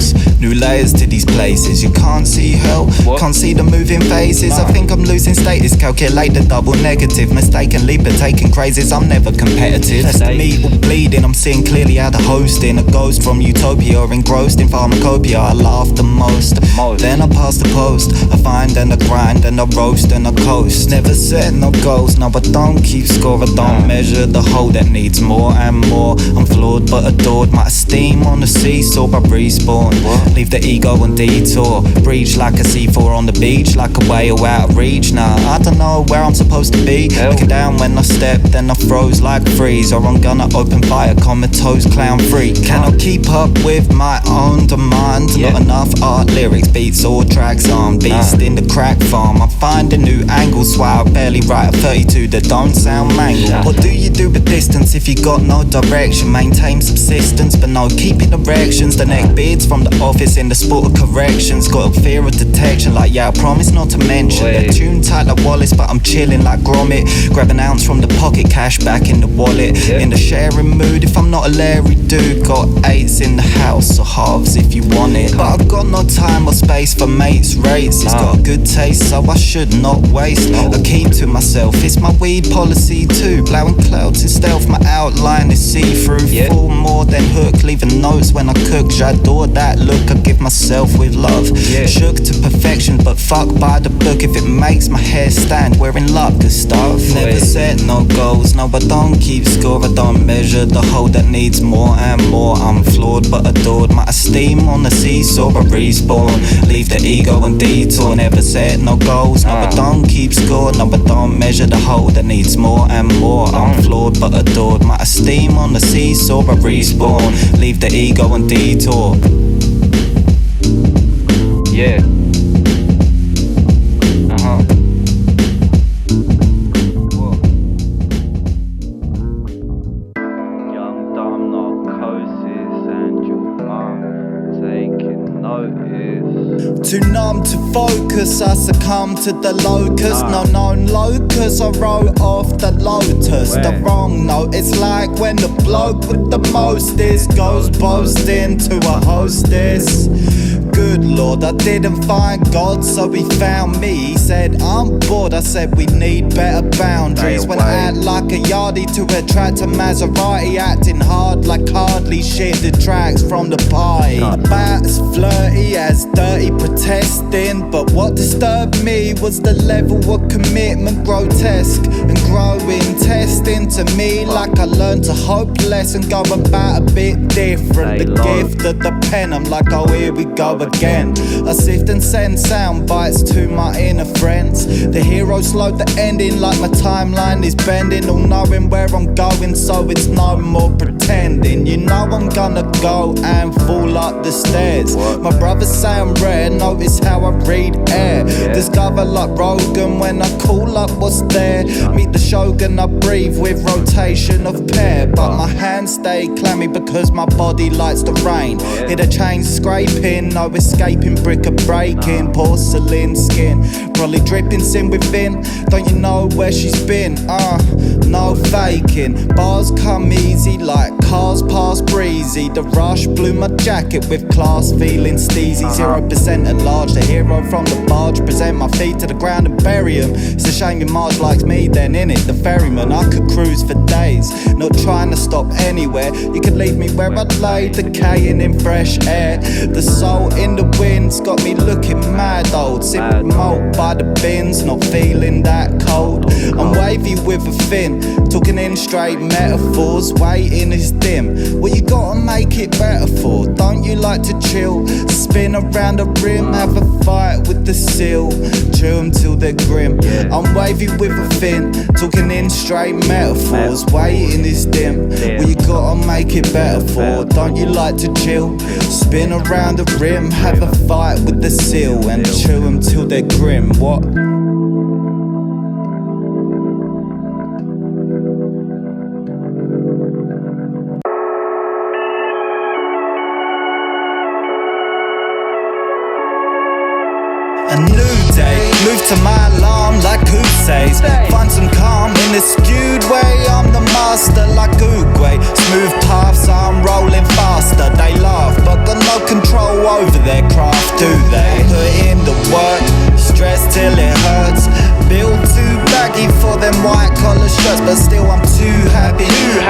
goes. New layers to these places, you can't see hell, can't see the moving faces. I think I'm losing status, calculate the double negative. Mistakenly partaking crazes, I'm never competitive. That's the meat all bleeding, I'm seeing clearly how the hosting. A ghost from utopia, engrossed in pharmacopoeia. I laugh the most, then I pass the post. I find and I grind and I roast and I coast. Never set no goals, no I don't keep score. I don't measure the hole that needs more and more. I'm flawed but adored, my esteem on the seesaw by respawn. Leave the ego and detour, breach like a C4 on the beach, like a whale out of reach. Nah, I don't know where I'm supposed to be. Looking down when I step, then I froze like freeze. Or I'm gonna open fire, comatose, clown free. Cannot keep up with my own demand. Not enough art, lyrics, beats or tracks on. Beast in the crack farm, I find a new angle. Swire, barely write a 32 that don't sound mangled. What do you do with distance if you got no direction? Maintain subsistence but no keeping erections. The neck beards from the office in the sport of corrections. Got a fear of detection, like yeah I promise not to mention. They're tuned tight like Wallace but I'm chilling like Gromit. Grab an ounce from the pocket, cash back in the wallet. In the sharing mood, if I'm not a Larry dude. Got eights in the house or halves if you want it. But I've got no time or space for mates rates. It's got a good taste so I should not waste. I keep to myself, it's my weed policy too. Blowing clouds in stealth, my outline is see-through. Full more than hook, leaving notes when I cook. J'adore that look I give myself with love. Shook to perfection but fuck by the book. If it makes my hair stand, we're in luck and stuff. Never set no goals, no I don't keep score. I don't measure the hole that needs more and more. I'm flawed but adored, my esteem on the seesaw I respawn. Leave the ego and detour, never set no goals, no I don't keep score. No I don't measure the hole that needs more and more. I'm flawed but adored, my esteem on the seesaw I respawn. Leave the ego and detour. Young dumb Gnarcosis and your mum taking notice. Too numb to focus, I succumb to the locust. No known locus, I wrote off the lotus. The wrong note, it's like when the bloke with the mostest goes boasting to a hostess. Good Lord, I didn't find God, so he found me. He said, I'm bored, I said we need better boundaries. When I act like a yardie to attract a Maserati, acting hard like hardly shit detracts from the party. About as flirty as dirty protesting, but what disturbed me was the level of commitment, grotesque and growing. Testing to me like I learned to hope less and go about a bit different. The gift of the pen, I'm like, oh here we go again. I sift and send sound bites to my inner friends. The hero slowed the ending like my timeline is bending. All knowing where I'm going, so it's no more pretending. You know I'm gonna go and fall up the stairs. My brothers say I'm rare, notice how I read air. Discover like Rogan when I call up what's there. Meet the Shogun, I breathe with rotation of pair. But my hands stay clammy because my body likes the rain. Hear the chains scraping, no escaping, brick a breaking, porcelain skin, probably dripping sin within. Don't you know where she's been? No faking. Bars come easy like cars pass breezy. The rush blew my jacket with class, feeling steezy. 0% at large, the hero from the barge. Present my feet to the ground and bury them. It's a shame your Marge likes me then, innit? The ferryman, I could cruise for days, not trying to stop anywhere. You could leave me where I lay, decaying in fresh air. The soul in the wind's got me looking mad old. Sipping malt by the bins, not feeling that cold. I'm wavy with a fin, talking in straight metaphors. Waiting is dim, what you gotta make it better for? Don't you like to chill? Spin around the rim, have a fight with the seal. Chew them till they're grim. I'm wavy with a fin, talking in straight metaphors. Waiting is dim, what you gotta make it better for? Don't you like to chill? Spin around the rim, have a fight with the seal, and chew them till they're grim. What? A new day, move to my alarm like who says. Find some calm in a skewed way. I'm the master like Uguay. Smooth paths, I'm rolling rolling faster. They laugh, but got no control over their craft, do they? Put in the work, stress till it hurts. Build too baggy for them white collar shirts, but still I'm too happy.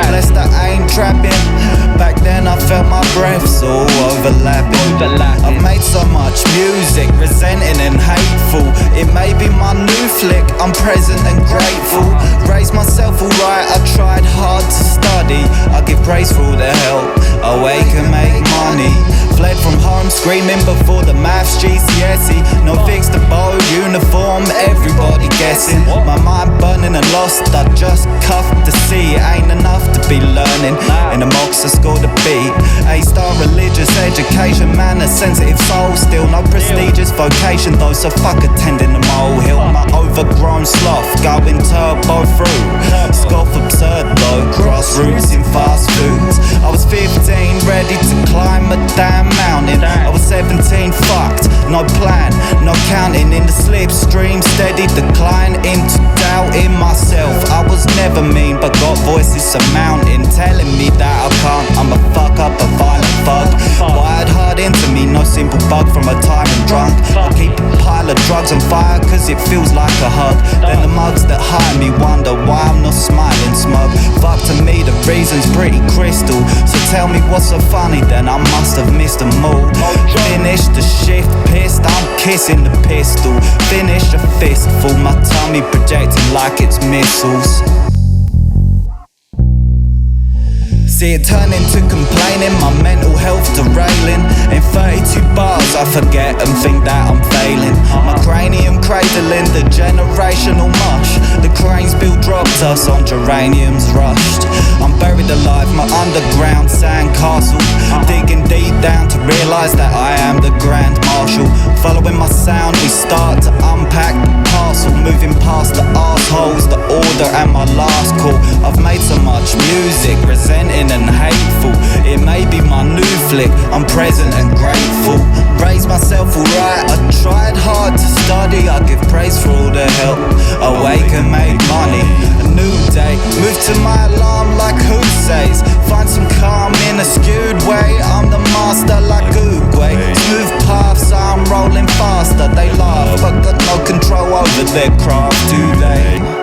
Blessed I ain't trapping. Back then I felt my breaths all overlapping. I've made so much music, resenting and hateful. It may be my new flick, I'm present and grateful. Raised myself alright, I tried hard to study. I give praise for all the help, awake and make money. Fled from home screaming before the maths GCSE. No fixed abode, uniform, everybody guessing. My mind burning and lost, I just cuffed to see. It ain't enough to be learning, in the mocks I scored a B. A-star religious education, man, a sensitive soul. Still no prestigious vocation though, so fuck attending the molehill. My overgrown sloth going turbo through. Scoff absurd though, grassroots in fast foods. I was 15, ready to climb a damn mountain. I was 17, fucked, no plan, no counting. In the slipstream, steady decline into doubt in myself. I was never mean, but got voices surmounting, telling me that I can't. I'm a fuck up, a violent thug. Wired hard into me, no simple bug from a tyrant drunk. I keep a pile of drugs on fire, cause it feels like a hug. Then the mugs that hire me wonder why I'm not smiling smug. Fuck, to me the reason's pretty crystal. So tell me what's so funny, then I must have missed them all. Finish the shift, pissed, I'm kissing the pistol. Finish a fistful, my tummy projecting like it's missiles. See it turn into complaining, my mental health derailing. In 32 bars I forget and think that I'm failing. My cranium cradling the generational mush. The cranes build drop dust on geraniums rushed. I'm buried alive, my underground sandcastle. Digging deep down to realise that I am the Grand Marshal. Following my sound we start to unpack the parcel. Moving past the arseholes, the order and my last call. I've made so much music, resenting and hateful. It may be my new flick, I'm present and grateful. Raised myself alright, I tried hard to study. I give praise for all the help, awake and make money. A new day, move to my alarm like who says. Find some calm in a skewed way, I'm the master like Oogway. Smooth paths, I'm rolling faster. They laugh, but got no control over their craft, do they?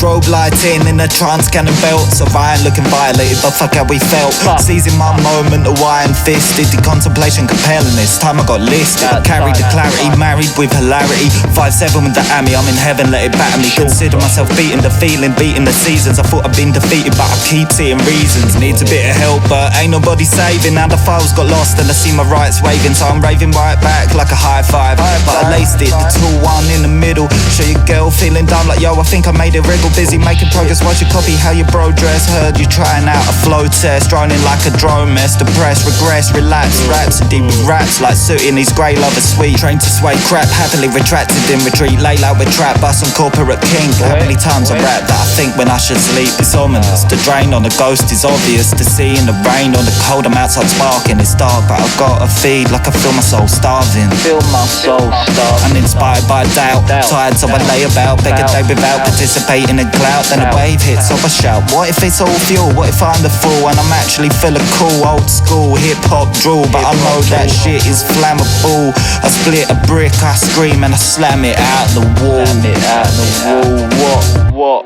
Strobe lighting in a trance cannon belt. So I ain't looking violated, but fuck how we felt. Seizing my moment, the iron fisted. The contemplation compelling, this time I got listed. I carried the clarity, married with hilarity. 5'7" with the Ami, I'm in heaven, let it batter me. Consider myself beating the feeling, beating the seasons. I thought I'd been defeated, but I keep seeing reasons. Needs a bit of help, but ain't nobody saving. Now the files got lost and I see my rights waving. So I'm raving right back like a high five. But I laced it, the tool one in the middle. Show your girl feeling dumb like yo, I think I made it wriggle. Busy making progress, watch you copy how your bro dress. Heard you trying out a flow test, droning like a drone mess. Depressed, regress, relapse, rhapsody with raps like suiting these grey lovers sweet. Trained to sway crap, happily retracted in retreat. Lay low with trap, bust some corporate king. How many times I rap that I think when I should sleep? It's ominous, the drain on the ghost is obvious. To see in the rain or the cold, I'm outside sparking. It's dark, but I've got a feed like I feel my soul starving. Feel my soul starving. I'm inspired by doubt, tired so I lay about. Beg a day without participating in clout. Then a wave hits, so I shout, what if it's all fuel? What if I'm the fool and I'm actually full of cool old school hip-hop drool? But I know that shit is flammable. I split a brick, I scream and I slam it out the wall. Slam it out the wall. What?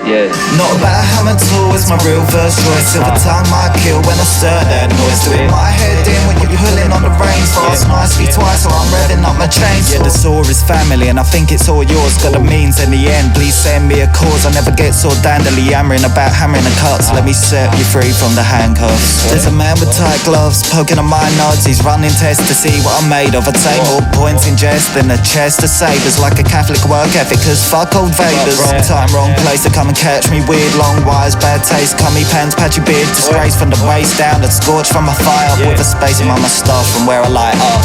Yeah. Not about hammer tool, it's my real first choice. Silver tongue might kill when I stir that noise. Doing my head in when you're pulling on the reins. Fast nicely twice, so I'm revving up my chainsaw. Yeah, the saw is family and I think it's all yours. Got the means in the end, please send me a cause. I never get so dandily yammering about hammering the cuts. Let me set you free from the handcuffs. There's a man with tight gloves poking on my nuts. He's running tests to see what I'm made of. I'd say more points in jest than a chest of sabres. Like a Catholic work ethic, cause fuck old Vader's. Wrong time, wrong place to come and catch me. Weird long wires, bad taste, cummy pants, patchy beard. Disgrace from the waist down, and scorched from a fire. With a space in my moustache from where I light up.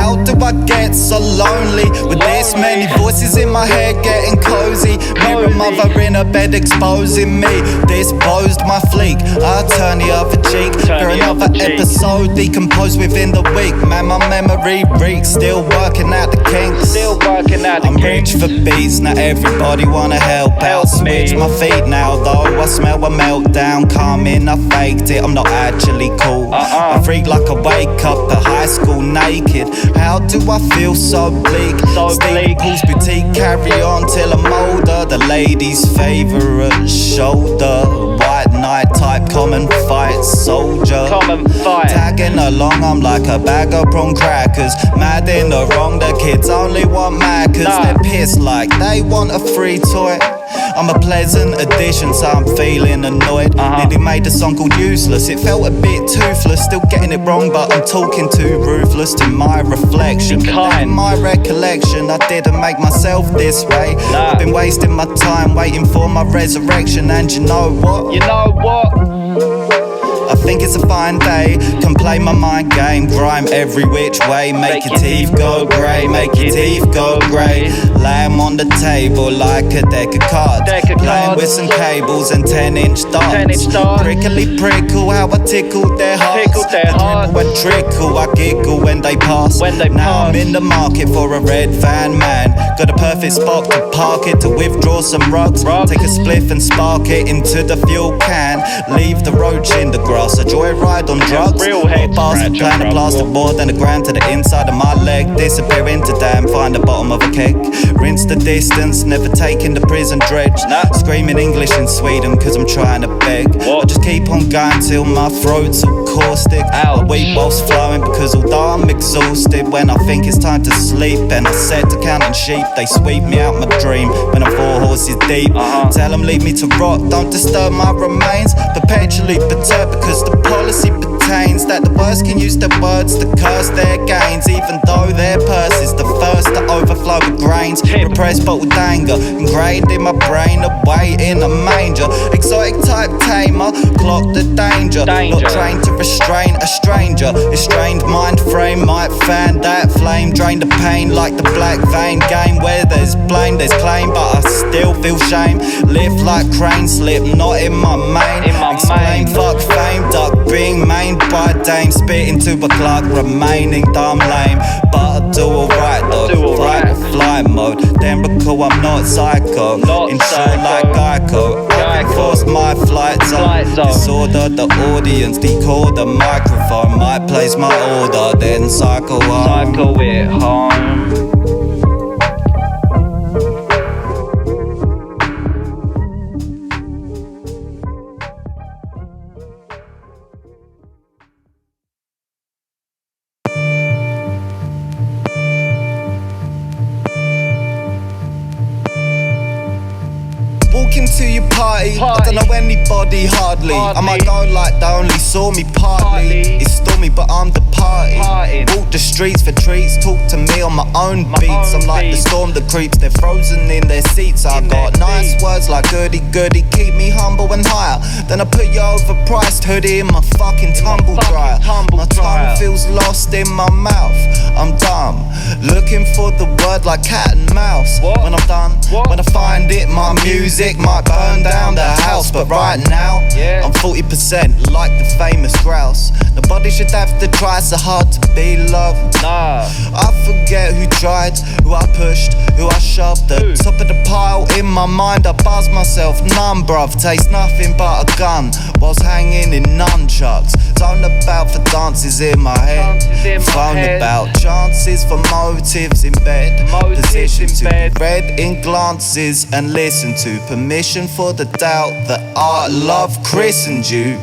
How do I get so lonely with this many voices in my head getting cozy? Mirror mother in a bed exposing me. Disposed my fleek, I turn the other cheek. For another episode decomposed within the week. Man, my memory reeks, still working out the kinks. I'm rich for beats, not everybody wanna help out. Switch my feet now though, I smell a meltdown coming. I faked it, I'm not actually cool. I freak like I wake up at high school naked. How do I feel so bleak? Steve Paul's boutique, carry on till I'm older. The ladies' favourite shoulder. White knight type, common fight soldier. Tagging along, I'm like a bag of prawn crackers. Mad in the wrong, the kids only want mackers. They're pissed like they want a free toy. I'm a pleasant addition, so I'm feeling annoyed. Nearly made a song called Useless. It felt a bit toothless, still getting it wrong, but I'm talking too ruthless to my reflection. But in my recollection, I didn't make myself this way. I've been wasting my time waiting for my resurrection, and you know what? I think it's a fine day, can play my mind game. Grime every which way, make your teeth go grey, make your teeth go grey. Lay 'em on the table like a deck of cards. Playing with some cables and 10-inch darts. Prickly prickle, how I tickle their hearts. Dribble and trickle, I giggle when they pass. Now I'm in the market for a red van, man. Got a perfect spot to park it, to withdraw some rugs. Take a spliff and spark it into the fuel can. Leave the roach in the grass, a joyride on drugs. Hot bars and plan a plasterboard and a gram to the inside of my leg. Disappear into dam, find the bottom of a keg. Rinse the distance, never taking the prison dredge. Screaming English in Sweden cause I'm trying to beg. I just keep on going till my throat's all caustic. I weep whilst flowing because although I'm exhausted, when I think it's time to sleep and I set to counting sheep, they sweep me out my dream when I'm 4 horses deep. Tell them leave me to rot, don't disturb my remains. Perpetually perturbed because the policy pertains that the worst can use their words to curse their gains, even though their purse is the first to overflow with grains. Repressed bottled anger ingrained in my brain, away in a manger. Exotic type tamer, clock the danger. Not trained to restrain a stranger. Estranged mind frame might fan that flame. Drain the pain like the black vein game where there's blame, there's claim, but I still feel shame. Lift like crane, slip not in my main. Explain fuck fame, duck being mained by dame. Spit into a clock, remaining dumb lame. But I do alright though, fight with flight mode. Then recall I'm not psycho, insure like Geico. I can force my flight zone. Disorder the audience, decode the microphone. Might place my order, then cycle home. Cycle it home. Walking to your party, I don't know anybody hardly. I might go like they only saw me partly. It's stormy but I'm the party. Walk the streets for treats, talk to me on my own beats. I'm like the storm that creeps, they're frozen in their seats. I got nice words like goody goody, keep me humble and higher. Then I put your overpriced hoodie in my fucking tumble dryer. My tongue feels lost in my mouth, I'm dumb, looking for the word like cat and mouse. When I'm done, when I find it, my music might burn down the house. But right now, I'm 40% like the famous grouse. Nobody should have to try so hard to be loved. I forget who tried, who I pushed, who I shoved. The top of the pile in my mind, I buzz myself numb, bruv. Taste nothing but a gun whilst hanging in nunchucks. Zone about for dances in my head, phone about chances for motives in bed. Position to be read in glances and listen to. Permission for the doubt that art love christened you.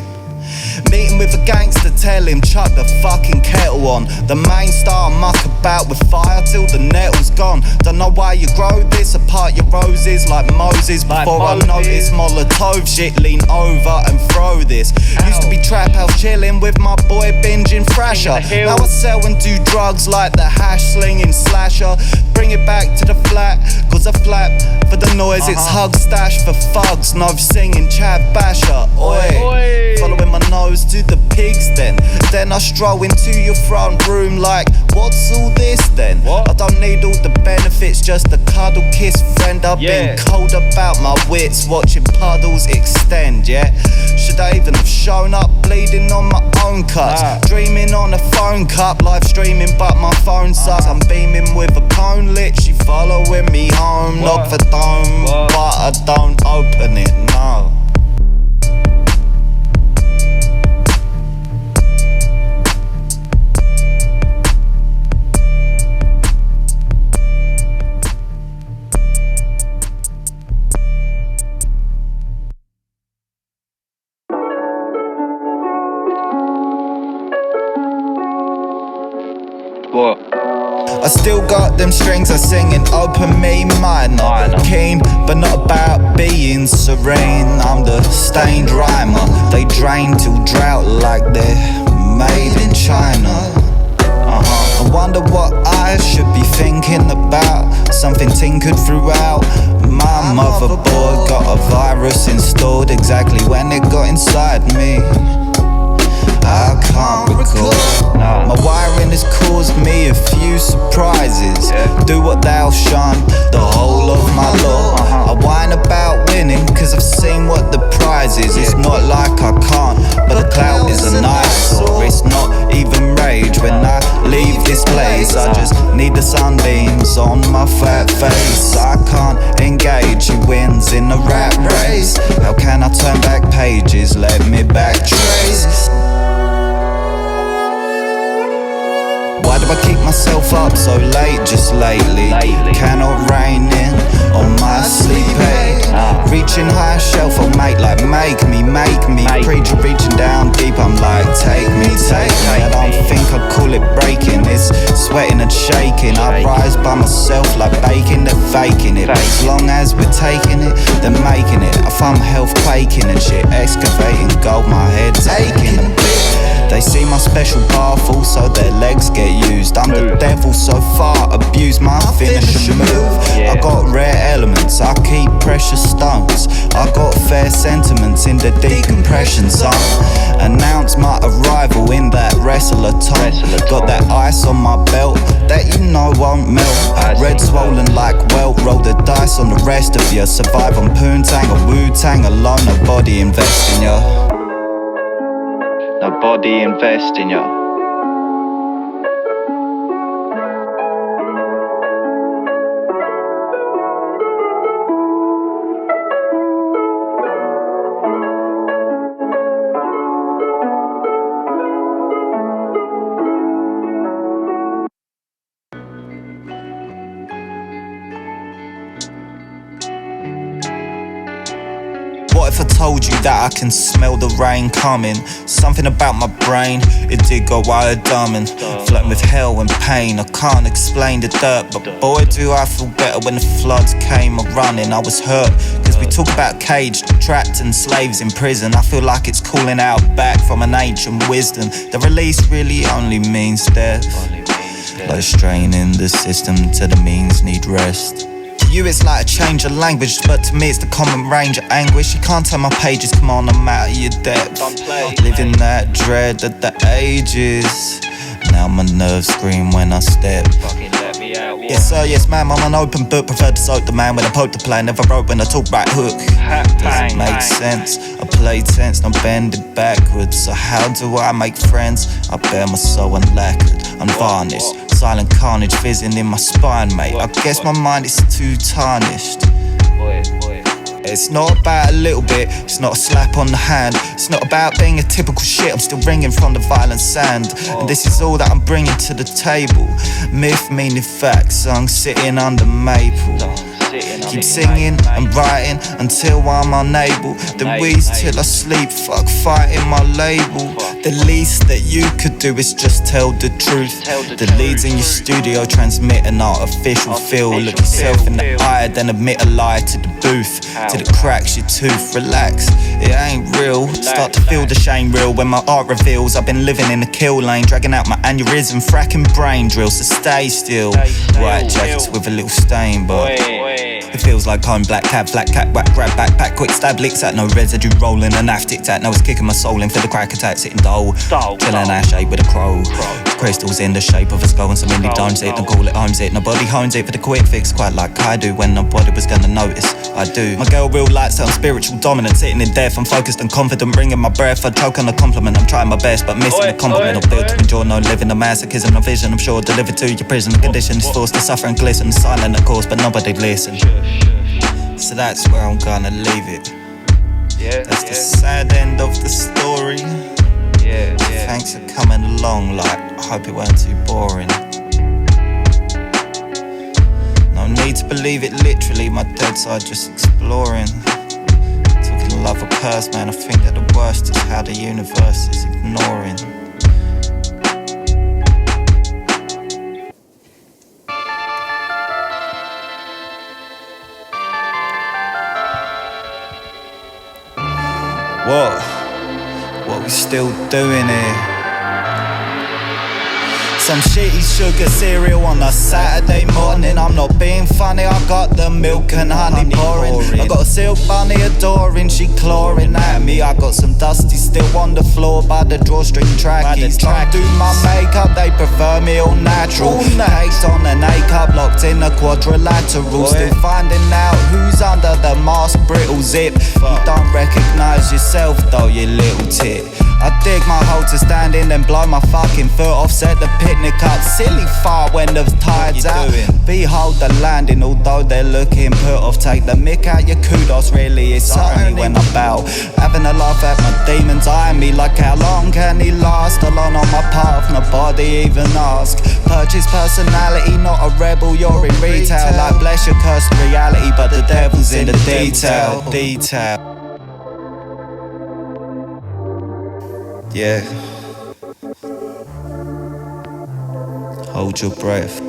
Meeting with a gangster, tell him chuck the fucking kettle on. The main star muck about with fire till the nettle's gone. Don't know why you grow this, apart your roses like Moses. Before I notice Molotov shit, lean over and throw this. Used to be trap house chilling with my boy binging Thrasher. Now I sell and do drugs like the hash slinging slasher. Bring it back to the flat, cause I flap for the noise. It's hug stash for thugs, no singing Chad Basher. Oi, following my nose nose to the pigs then. Then I stroll into your front room like, what's all this then? What? I don't need all the benefits, just a cuddle kiss friend. I've been cold about my wits, watching puddles extend, yeah. Should I even have shown up, bleeding on my own cuts? Dreaming on a phone cup, live streaming but my phone sucks. I'm beaming with a cone lit, she following me home. Knock the dome, but I don't open it, no. What? I still got them strings, I'm singing open me minor. Keen, but not about being serene. I'm the stained rhymer. They drain till drought like they're made in China. I wonder what I should be thinking about. Something tinkered throughout. My motherboard got a virus installed exactly when it got inside me. I can't recall. My wiring has caused me a few surprises. Do what thou shun, the whole of my law. I whine about winning, cause I've seen what the prize is. It's not like I can't, but the clout is a eyesore. It's not even rage when I leave this place. I just need the sunbeams on my fat face. I can't engage, who wins in a rat race? How can I turn back pages, let me backtrace? Why do I keep myself up so late just lately? Cannot rein in on my sleep aid. Reaching higher shelf, oh mate, like make me. Preacher reaching down deep, I'm like take me. I don't think I'd call it breaking, it's sweating and shaking. I rise by myself like baking, they're faking it. As long as we're taking it, they're making it. I find my health quaking and shit, excavating gold, my head's aching a bit. They see my special bar full, so their legs get used. I'm the devil so far, abuse my finisher move. I got rare elements, I keep precious stones. I got fair sentiments in the decompression zone. Announce my arrival in that wrestler tone. Got that ice on my belt that you know won't melt. Red swollen like welt, roll the dice on the rest of you. Survive on Poontang or Wu-Tang alone, nobody invest in ya. Nobody invest in ya. What if I told you that I can smell the rain coming? Something about my brain, it did go wild dumbing. Flirting with hell and pain, I can't explain the dirt, but boy do I feel better when the floods came a-running. I was hurt, cause we talk about caged, trapped and slaves in prison. I feel like it's calling out back from an ancient wisdom. The release really only means death, like straining the system to the means need rest. To you it's like a change of language, but to me it's the common range of anguish. You can't turn my pages, come on, I'm out of your depth. Living that dread at the ages. Now my nerves scream when I step. Yes sir, yes ma'am, I'm an open book. Prefer to soak the man when I poke the plan. Never wrote when I talk right hook. Doesn't make sense, I play tense, not bend it backwards. So how do I make friends? I bear my soul unlacquered, unvarnished. Silent carnage fizzing in my spine, mate. I guess my mind is too tarnished. It's not about a little bit, it's not a slap on the hand. It's not about being a typical shit, I'm still ringing from the violent sand. And this is all that I'm bringing to the table. Myth meaning fact, sung sitting under maple. Keep singing and writing until I'm unable. Then wheeze till I sleep, fuck fighting my label. The least that you could do is just tell the truth. The leads in your studio transmit an artificial feel. Look yourself in the eye, then admit a lie to the booth, till it cracks your tooth. Relax, it ain't real. Start to feel the shame real when my art reveals I've been living in the kill lane, dragging out my aneurysm, fracking brain drills. So stay still. White jackets with a little stain, but It feels like home, black cab, flat cat, whack, grab, backpack, quick stab, licks at no residue, rolling a naff tic tac. Now it's kicking my soul in for the crack attack, sitting dull, chilling ash shape with a crow. Crystals in the shape of a skull and some indie domes it, and call it homes it. Nobody hones it for the quick fix, quite like I do when nobody was gonna notice. I do. My girl real lights, I'm spiritual dominant, sitting in death. I'm focused and confident, bringing my breath. I choke on a compliment, I'm trying my best, but missing the compliment. I'm built to endure no living, no masochism, no vision. I'm sure delivered to your prison. The condition is forced to suffer and glisten, silent of course, but nobody listen. So that's where I'm gonna leave it. That's the sad end of the story. Thanks for coming along, like, I hope it weren't too boring. No need to believe it literally, my dead side just exploring. Talking love or curse, man, I think that the worst is how the universe is ignoring. What we still doing here? Some shitty sugar cereal on a Saturday morning. I'm not being funny, I got the milk and honey pouring. I got a silk bunny adoring, she clawing at me. I got some dusty still on the floor by the drawstring trackies. Don't do my makeup, they prefer me all natural. Caked on an A-cup, locked in a quadrilateral. Still finding out who's under the mask, brittle zip. You don't recognise yourself though, you little tit. I dig my hole to stand in, then blow my fucking foot off, set the picnic up. Silly fart when the tide's out. Behold the landing, although they're looking put off. Take the mick out your kudos, really, it's only when I bow. Having a laugh at my demons eyeing me like how long can he last? Alone on my path, nobody even ask. Purchase personality, not a rebel, you're in retail. Like bless your cursed reality, but the devil's in the detail. Yeah. Hold your breath.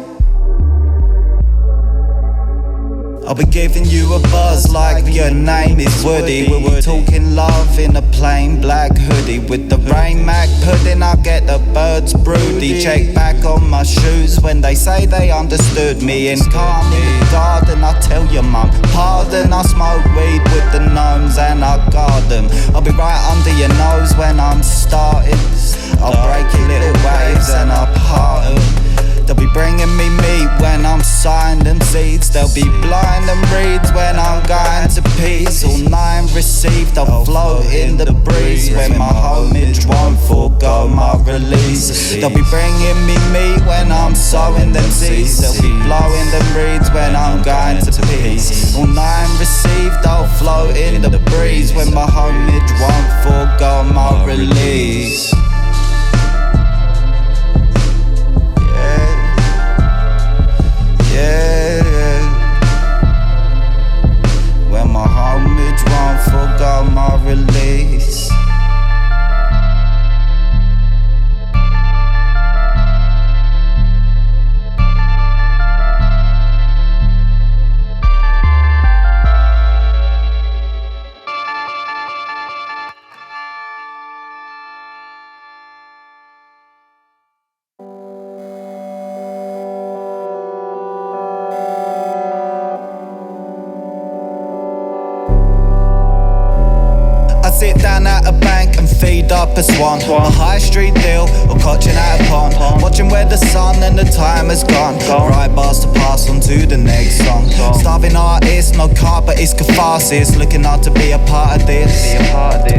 I'll be giving you a buzz like your name is Woody. We'll be talking love in a plain black hoodie. With the rain Mac pudding, I'll get the birds broody. Check back on my shoes when they say they understood me. In calm in the garden, I tell your mum, pardon, I smoke weed with the gnomes and I guard them. I'll be right under your nose when I'm starting. I'll break your little waves and I'll part them. They'll be bringing me meat when I'm signed them seeds. They'll be blind and reeds when I'm going to peace. All 9 received, I'll float in the breeze when my homage won't forego my release. They'll be bringing me meat when I'm sowing them seeds. They'll be blowing them reeds when I'm going to peace. All 9 received, I'll float in the breeze when my homage won't forego my release. When my homage won't forego my release. Sit down at a bank and feed up a swan. A high street deal or cotching at a pond. Watching where the sun and the time has gone. Right bars to pass on to the next song. Starving artist, no car but it's catharsis. Looking hard to be a part of this.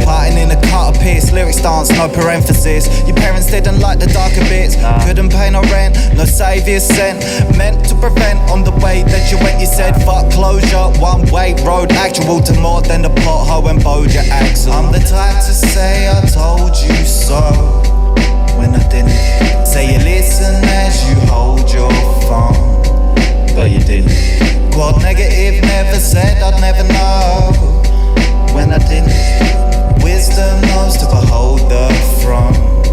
Parting in a cut of piss. Lyrics dance, no parenthesis. Your parents didn't like the darker bits. Couldn't pay no rent, no saviour sent. Meant to prevent on the way that you went. You said fuck closure, one way road. Actual to more than the pothole and bowed your axle. I'm the type to say I told you so when I didn't. Say you listen as you hold your phone, but you didn't. Quad negative, never said I'd never know when I didn't. Wisdom knows to behold the throne,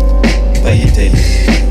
but you didn't.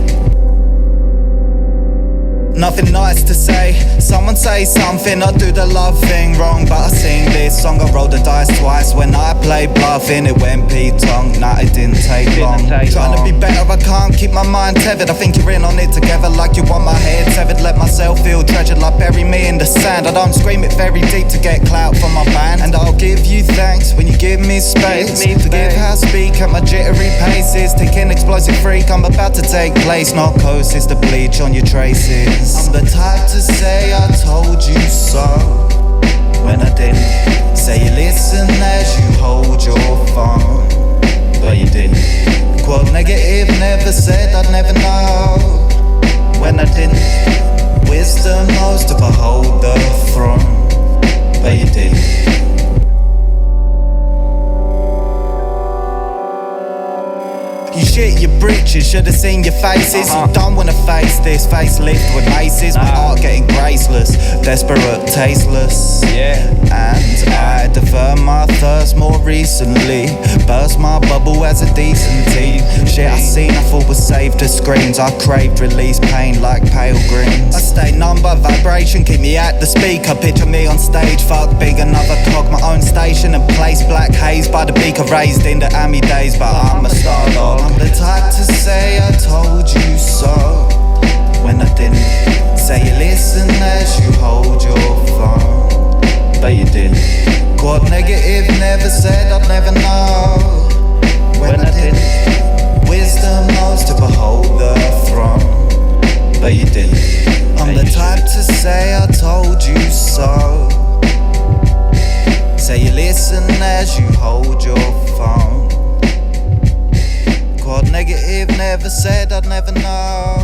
Nothing nice to say, someone say something, I do the love thing wrong. But I sing this song, I rolled the dice twice. When I played bluffing, it went P-tongue. Nah, it didn't take long. Trying to be better, I can't keep my mind tethered. I think you're in on it together like you want my head severed. Let myself feel feel treasured like bury me in the sand. I don't scream it very deep to get clout from my band. And I'll give you thanks when you give me space. Forgive how I speak at my jittery paces. Ticking explosive freak, I'm about to take place. Gnarcosis, the bleach on your traces. I'm the type to say I told you so when I didn't. Say you listen as you hold your phone, but you didn't. Quote negative, never said I'd never know when I didn't. Wisdom knows to behold the throne, but you didn't. You shit your britches, should've seen your faces. You don't wanna face this, facelift with maces. My art getting graceless, desperate, tasteless. And I defer my thirst more recently. Burst my bubble as a decent teen. Shit I seen I thought was saved to screens. I craved release pain like pale greens. I stay numb by vibration, keep me at the speaker. Picture me on stage, fuck big, another cog. My own station and place, black haze by the beaker. Raised in the Ami days, but I'm a star dog. I'm the type to say I told you so when I didn't. Say you listen as you hold your phone, but you didn't. Quote negative, never said I'd never know when I didn't. Wisdom knows to behold the throne, but you didn't. I'm the type to say I told you so. Say you listen as you hold your phone. Quote negative, never said I'd never know